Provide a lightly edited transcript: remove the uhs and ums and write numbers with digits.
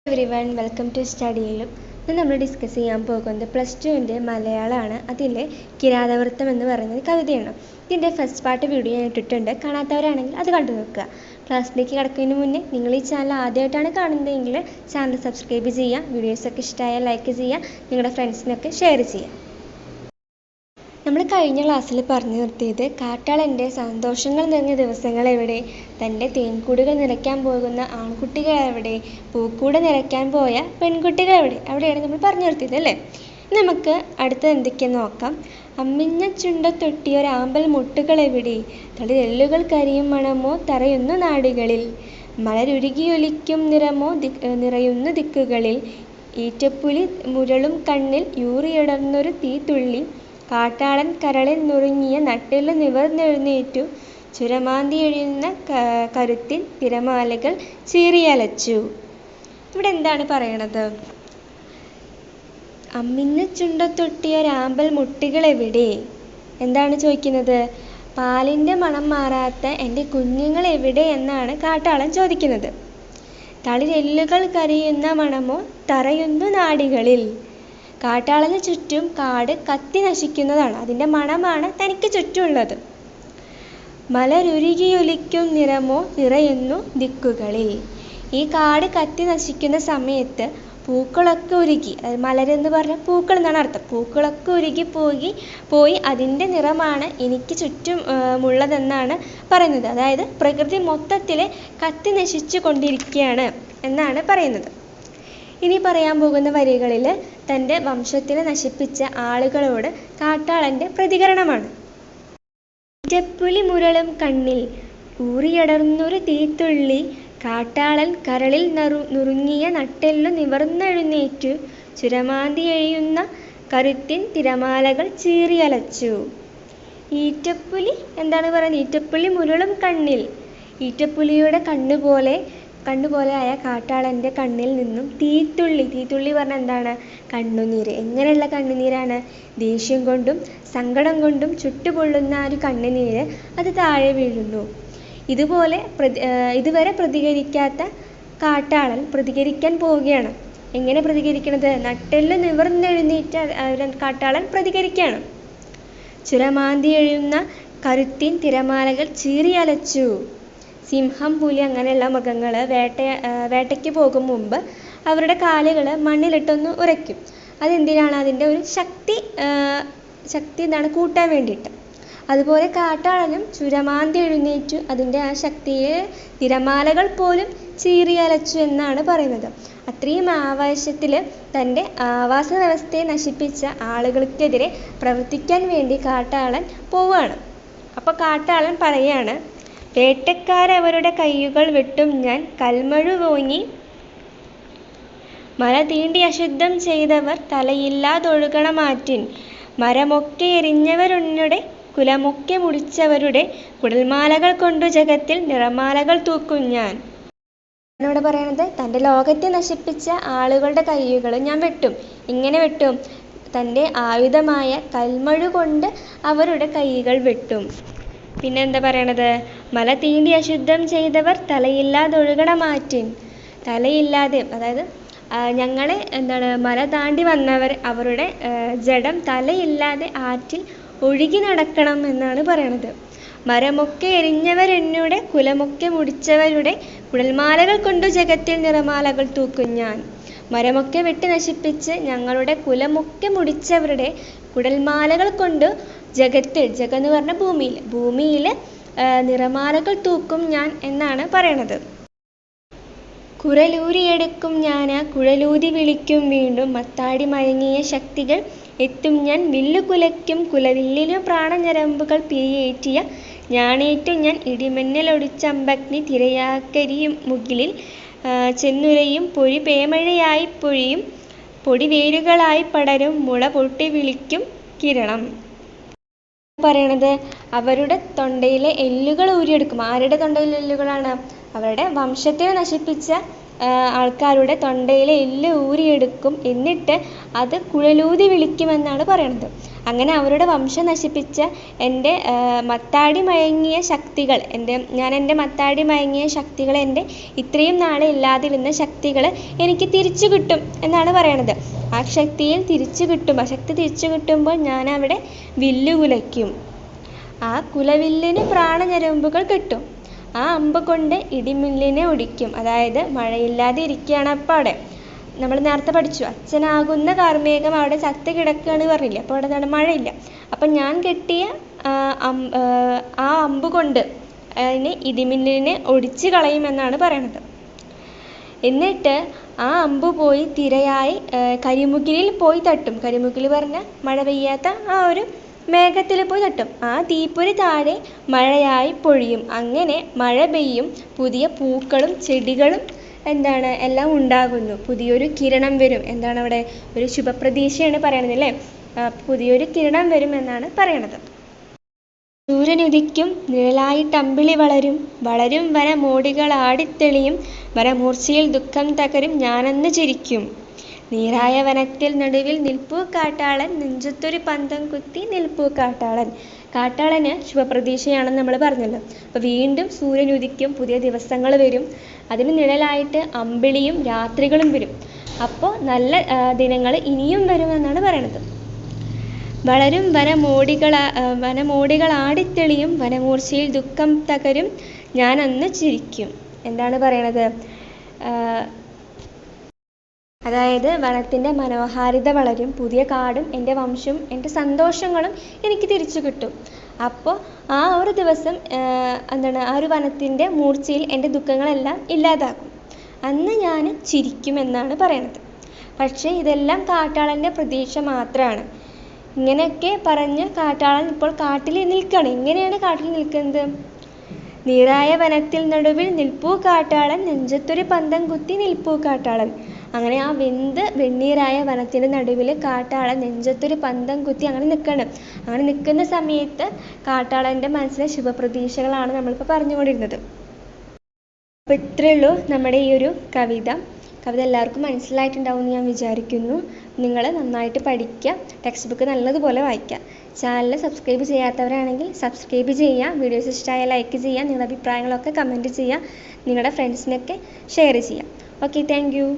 Everyone welcome to സ്റ്റഡിയിലും. ഇന്ന് നമ്മൾ discuss ചെയ്യാൻ പോകുന്നത് +2 മലയാളമാണ്. അതിലെ കിരാതവൃത്തം എന്ന് പറയുന്നത് കവിതയാണ്. ഇതിൻ്റെ ഫസ്റ്റ് പാർട്ട് വീഡിയോ ഞാൻ ഇട്ടിട്ടുണ്ട്. കാണാത്തവരാണെങ്കിൽ അത് കണ്ടു നോക്കുക. ക്ലാസ്സിലേക്ക് കിടക്കുന്നതിന് മുന്നേ നിങ്ങൾ ഈ ചാനൽ ആദ്യമായിട്ടാണ് കാണുന്നതെങ്കിൽ ചാനൽ സബ്സ്ക്രൈബ് ചെയ്യുക. വീഡിയോസൊക്കെ ഇഷ്ടമായാൽ ലൈക്ക് ചെയ്യുക. നിങ്ങളുടെ ഫ്രണ്ട്സിനൊക്കെ ഷെയർ ചെയ്യുക. നമ്മൾ കഴിഞ്ഞ ക്ലാസ്സിൽ പറഞ്ഞു നിർത്തിയത് കാട്ടാളൻ്റെ സന്തോഷങ്ങൾ നിറഞ്ഞ ദിവസങ്ങൾ എവിടെ, തൻ്റെ തേൻകൂടുകൾ നിറയ്ക്കാൻ പോകുന്ന ആൺകുട്ടികൾ എവിടെ, പൂക്കൂട് നിറയ്ക്കാൻ പോയ പെൺകുട്ടികൾ എവിടെ, അവിടെയാണ് നമ്മൾ പറഞ്ഞു നിർത്തിയത് അല്ലേ. നമുക്ക് അടുത്തത് എന്തൊക്കെയെന്ന് നോക്കാം. അമ്മിഞ്ഞ ചുണ്ടത്തൊട്ടിയൊരാമ്പൽ മുട്ടുകൾ എവിടെ, തളിരെല്ലുകൾ കരിയും മണമോ തറയുന്നു നാടുകളിൽ, മലരുരുകിയൊലിക്കും നിറമോ നിറയുന്നു ദിക്കുകളിൽ, ഈറ്റപ്പുലി മുരളും കണ്ണിൽ യൂറിയടർന്നൊരു തീത്തുള്ളി, കാട്ടാളൻ കരളിൽ നുറുങ്ങിയ നട്ടെല്ല് നിവർന്നെഴുന്നേറ്റു, ചുരമാന്തി എഴിയുന്ന കരുത്തിൽ തിരമാലകൾ ചീറിയലച്ചു. ഇവിടെ എന്താണ് പറയണത്? അമ്മിഞ്ഞ ചുണ്ടത്തൊട്ടിയൊരാമ്പൽ മുട്ടുകൾ എവിടെ, എന്താണ് ചോദിക്കുന്നത്? പാലിൻ്റെ മണം മാറാത്ത എൻ്റെ കുഞ്ഞുങ്ങൾ എവിടെ എന്നാണ് കാട്ടാളൻ ചോദിക്കുന്നത്. തളിരെല്ലുകൾ കരിയുന്ന മണമോ തറയുന്നു നാടികളിൽ, കാട്ടാളന് ചുറ്റും കാട് കത്തി നശിക്കുന്നതാണ്, അതിൻ്റെ മണമാണ് തനിക്ക് ചുറ്റുമുള്ളത്. മലരുരുകിയൊലിക്കും നിറമോ നിറയുന്നു ദിക്കുകളിൽ, ഈ കാട് കത്തി നശിക്കുന്ന സമയത്ത് പൂക്കളൊക്കെ ഉരുകി, മലരെന്ന് പറഞ്ഞാൽ പൂക്കൾ എന്നാണ് അർത്ഥം, പൂക്കളൊക്കെ ഉരുകി പോയി അതിൻ്റെ നിറമാണ് എനിക്ക് ചുറ്റും ഉള്ളതെന്നാണ് പറയുന്നത്. അതായത് പ്രകൃതി മൊത്തത്തിൽ കത്തി നശിച്ചു കൊണ്ടിരിക്കുകയാണ് എന്നാണ് പറയുന്നത്. ഇനി പറയാൻ പോകുന്ന വരികളിൽ തൻ്റെ വംശത്തിനെ നശിപ്പിച്ച ആളുകളോട് കാട്ടാളൻ്റെ പ്രതികരണമാണ്. ഈറ്റപ്പുലി മുരളും കണ്ണിൽ ഊറിയടർന്നൊരു തീത്തുള്ളി, കാട്ടാളൻ കരളിൽ നുറുങ്ങിയ നട്ടെല്ലു നിവർന്നെഴുന്നേറ്റു, ചുരമാന്തി എഴിയുന്ന കരുത്തിൻ തിരമാലകൾ ചീറിയലച്ചു. ഈറ്റപ്പുലി എന്താണ് പറയുന്നത്? ഈറ്റപ്പുലി മുരളും കണ്ണിൽ, ഈറ്റപ്പുലിയുടെ കണ്ണുപോലെയായ കാട്ടാളൻ്റെ കണ്ണിൽ നിന്നും തീത്തുള്ളി പറഞ്ഞാൽ എന്താണ്? കണ്ണുനീര്. എങ്ങനെയുള്ള കണ്ണുനീരാണ്? ദേഷ്യം കൊണ്ടും സങ്കടം കൊണ്ടും ചുട്ടുപൊള്ളുന്ന ഒരു കണ്ണുനീര് അത് താഴെ വീഴുന്നു. ഇതുവരെ പ്രതികരിക്കാത്ത കാട്ടാളൻ പ്രതികരിക്കാൻ പോവുകയാണ്. എങ്ങനെ പ്രതികരിക്കണത്? നട്ടെല്ല് നിവർന്നെഴുന്നേറ്റ കാട്ടാളൻ പ്രതികരിക്കുകയാണ്. ചുരമാന്തി എഴുന്ന കരുത്തിൻ തിരമാലകൾ ചീറിയലച്ചു. സിംഹം, പുലി അങ്ങനെയുള്ള മൃഗങ്ങൾ വേട്ടയ്ക്ക് പോകും മുമ്പ് അവരുടെ കാലുകൾ മണ്ണിലിട്ടൊന്ന് ഉരയ്ക്കും. അതെന്തിനാണ്? അതിൻ്റെ ഒരു ശക്തി എന്താണ് കൂട്ടാൻ വേണ്ടിയിട്ട്. അതുപോലെ കാട്ടാളനും ചുരമാന്തി എഴുന്നേറ്റു, അതിൻ്റെ ആ ശക്തിയെ തിരമാലകൾ പോലും ചീറിയലച്ചു എന്നാണ് പറയുന്നത്. അത്രയും ആവേശത്തിൽ തൻ്റെ ആവാസ വ്യവസ്ഥയെ നശിപ്പിച്ച ആളുകൾക്കെതിരെ പ്രവർത്തിക്കാൻ വേണ്ടി കാട്ടാളൻ പോവുകയാണ്. അപ്പോൾ കാട്ടാളൻ പറയാണ്, വേട്ടക്കാരവരുടെ കയ്യുകൾ വെട്ടും ഞാൻ, കൽമഴു വോങ്ങി മല തീണ്ടി അശുദ്ധം ചെയ്തവർ തലയില്ലാതൊഴുകണമാറ്റിൻ, മരമൊക്കെ എറിഞ്ഞവരുടെ കുലമൊക്കെ മുടിച്ചവരുടെ കുടൽമാലകൾ കൊണ്ടു ജഗത്തിൽ നിറമാലകൾ തൂക്കും ഞാൻ. ഇവിടെ പറയണത് തൻ്റെ ലോകത്തെ നശിപ്പിച്ച ആളുകളുടെ കയ്യുകൾ ഞാൻ വെട്ടും. എങ്ങനെ വെട്ടും? തൻ്റെ ആയുധമായ കൽമഴു കൊണ്ട് അവരുടെ കൈകൾ വെട്ടും. പിന്നെ എന്താ പറയണത്? മല തീണ്ടി അശുദ്ധം ചെയ്തവർ തലയില്ലാതൊഴുകണമാറ്റിൻ, തലയില്ലാതെ അതായത് ഞങ്ങളെ മല താണ്ടി വന്നവർ അവരുടെ ജഡം തലയില്ലാതെ ആറ്റിൽ ഒഴുകി നടക്കണം എന്നാണ് പറയണത്. മരമൊക്കെ എറിഞ്ഞവരെന്നുടെ കുലമൊക്കെ മുടിച്ചവരുടെ കുടൽമാലകൾ കൊണ്ടു ജഗത്തിൽ നിറമാലകൾ തൂക്കും ഞാൻ. മരമൊക്കെ വെട്ടി നശിപ്പിച്ച് ഞങ്ങളുടെ കുലമൊക്കെ മുടിച്ചവരുടെ കുടൽമാലകൾ കൊണ്ട് ജഗന്ന് പറഞ്ഞ ഭൂമിയിൽ നിറമാലകൾ തൂക്കും ഞാൻ എന്നാണ് പറയണത്. കുരലൂരിയെടുക്കും ഞാൻ, കുഴലൂതി വിളിക്കും വീണ്ടും, മത്താടി മയങ്ങിയ ശക്തികൾ എത്തും ഞാൻ, വില്ലുകുലയ്ക്കും കുലവില്ലിനു പ്രാണഞരമ്പുകൾ പിരിയേറ്റിയ ഞാണേറ്റും ഞാൻ, ഇടിമിന്നലൊടിച്ചമ്പഗ്നി തിരയാക്കരിയും മുകിലിൽ ചെന്നുരയും പൊഴി പേമഴയായി പൊഴിയും പൊടിവേരുകളായി പടരും മുള പൊട്ടി വിളിക്കും കിരണം. പറയണത് അവരുടെ തൊണ്ടയിലെ എല്ലുകൾ ഊരിയെടുക്കും. ആരുടെ തൊണ്ടയിലെ എല്ലുകളാണ്? അവരുടെ വംശത്തെ നശിപ്പിച്ച ആൾക്കാരുടെ തൊണ്ടയിലെ എല്ല് ഊരിയെടുക്കും, എന്നിട്ട് അത് കുഴലൂതി വിളിക്കുമെന്നാണ് പറയണത്. അങ്ങനെ അവരുടെ വംശം നശിപ്പിച്ച എൻ്റെ മത്താടി മയങ്ങിയ ശക്തികൾ, ഞാൻ എൻ്റെ മത്താടി മയങ്ങിയ ശക്തികൾ, എൻ്റെ ഇത്രയും നാളെ ഇല്ലാതിരുന്ന ശക്തികൾ എനിക്ക് തിരിച്ചു കിട്ടും എന്നാണ് പറയണത്. ആ ശക്തിയിൽ തിരിച്ചു കിട്ടും, ആ ശക്തി തിരിച്ചു കിട്ടുമ്പോൾ ഞാൻ അവിടെ വില്ല് കുലയ്ക്കും. ആ കുലവില്ലിന് പ്രാണഞരമ്പുകൾ കിട്ടും. ആ അമ്പ് കൊണ്ട് ഇടിമില്ലിനെ ഒടിക്കും. അതായത് മഴയില്ലാതെ ഇരിക്കുകയാണ് അപ്പം അവിടെ. നമ്മൾ നേരത്തെ പഠിച്ചു, അച്ഛനാകുന്ന കാർമേഘം അവിടെ ചത്ത് കിടക്കുകയാണ് പറഞ്ഞില്ലേ. അപ്പോൾ അവിടെ എന്താണ്, മഴയില്ല. അപ്പം ഞാൻ കെട്ടിയ ആ അമ്പ് കൊണ്ട് അതിന് ഇടിമില്ലിനെ ഒടിച്ച് കളയുമെന്നാണ് പറയണത്. എന്നിട്ട് ആ അമ്പ് പോയി തിരയായി കരിമുകിലിൽ പോയി തട്ടും. കരിമുകിൽ പറഞ്ഞാൽ മഴ പെയ്യാത്ത ആ ഒരു മേഘത്തിൽ പോയി തട്ടും. ആ തീപ്പൊരി താഴെ മഴയായി പൊഴിയും. അങ്ങനെ മഴ പെയ്യും, പുതിയ പൂക്കളും ചെടികളും എല്ലാം ഉണ്ടാകുന്നു. പുതിയൊരു കിരണം വരും. അവിടെ ഒരു ശുഭപ്രതീക്ഷയാണ് പറയണത് അല്ലേ. പുതിയൊരു കിരണം വരും എന്നാണ് പറയണത്. സൂര്യനുദിക്കും, നിഴലായിട്ടമ്പിളി വളരും, വളരും വനമോടികൾ ആടിത്തെളിയും, വനമൂർച്ചയിൽ ദുഃഖം തകരും, ഞാനന്ന് ചിരിക്കും. നീറായ വനത്തിൽ നടുവിൽ നിൽപ്പൂ കാട്ടാളൻ, നെഞ്ചത്തൊരു പന്തം കുത്തി നിൽപ്പൂ കാട്ടാളൻ. കാട്ടാളന് ശുഭപ്രതീക്ഷയാണെന്ന് നമ്മൾ പറഞ്ഞല്ലോ. അപ്പോൾ വീണ്ടും സൂര്യൻ ഉദിക്കും, പുതിയ ദിവസങ്ങൾ വരും, അതിന് നിഴലായിട്ട് അമ്പിളിയും രാത്രികളും വരും. അപ്പോൾ നല്ല ദിനങ്ങൾ ഇനിയും വരുമെന്നാണ് പറയണത്. വളരും വനമോടികൾ ആടിത്തെളിയും, വനമൂർച്ചയിൽ ദുഃഖം തകരും, ഞാൻ അന്ന് ചിരിക്കും. എന്താണ് പറയണത്? അതായത് വനത്തിൻ്റെ മനോഹാരിത വളരും, പുതിയ കാടും എൻ്റെ വംശവും എൻ്റെ സന്തോഷങ്ങളും എനിക്ക് തിരിച്ചു കിട്ടും. അപ്പോൾ ആ ഒരു ദിവസം ആ ഒരു വനത്തിൻ്റെ മൂർച്ചയിൽ എൻ്റെ ദുഃഖങ്ങളെല്ലാം ഇല്ലാതാക്കും. അന്ന് ഞാൻ ചിരിക്കുമെന്നാണ് പറയണത്. പക്ഷേ ഇതെല്ലാം കാട്ടാളൻ്റെ പ്രതീക്ഷ മാത്രമാണ്. ഇങ്ങനെയൊക്കെ പറഞ്ഞ് കാട്ടാളൻ ഇപ്പോൾ കാട്ടിൽ നിൽക്കുകയാണ്. എങ്ങനെയാണ് കാട്ടിൽ നിൽക്കുന്നത്? നീറായ വനത്തിൽ നടുവിൽ നിൽപ്പൂ കാട്ടാളൻ, നെഞ്ചത്തൊരു പന്തം കുത്തി നിൽപ്പൂ കാട്ടാളൻ. അങ്ങനെ ആ വെണ്ണീറായ വനത്തിൻ്റെ നടുവിൽ കാട്ടാളൻ നെഞ്ചത്തൊരു പന്തം കുത്തി അങ്ങനെ നിൽക്കണം. അങ്ങനെ നിൽക്കുന്ന സമയത്ത് കാട്ടാളൻ്റെ മനസ്സിലെ ശുഭപ്രതീക്ഷകളാണ് നമ്മളിപ്പോൾ പറഞ്ഞുകൊണ്ടിരുന്നത്. അപ്പോൾ ഇത്രയേ ഉള്ളൂ നമ്മുടെ ഈ ഒരു കവിത എല്ലാവർക്കും മനസ്സിലായിട്ടുണ്ടാവും എന്ന് ഞാൻ വിചാരിക്കുന്നു. നിങ്ങൾ നന്നായിട്ട് പഠിക്കുക, ടെക്സ്റ്റ് ബുക്ക് നല്ലതുപോലെ വായിക്കുക. ചാനൽ സബ്സ്ക്രൈബ് ചെയ്യാത്തവരാണെങ്കിൽ സബ്സ്ക്രൈബ് ചെയ്യുക. വീഡിയോസ് ഇഷ്ടമായാൽ ലൈക്ക് ചെയ്യുക. നിങ്ങളുടെ അഭിപ്രായങ്ങളൊക്കെ കമൻറ്റ് ചെയ്യുക. നിങ്ങളുടെ ഫ്രണ്ട്സിനൊക്കെ ഷെയർ ചെയ്യുക. Okay, thank you.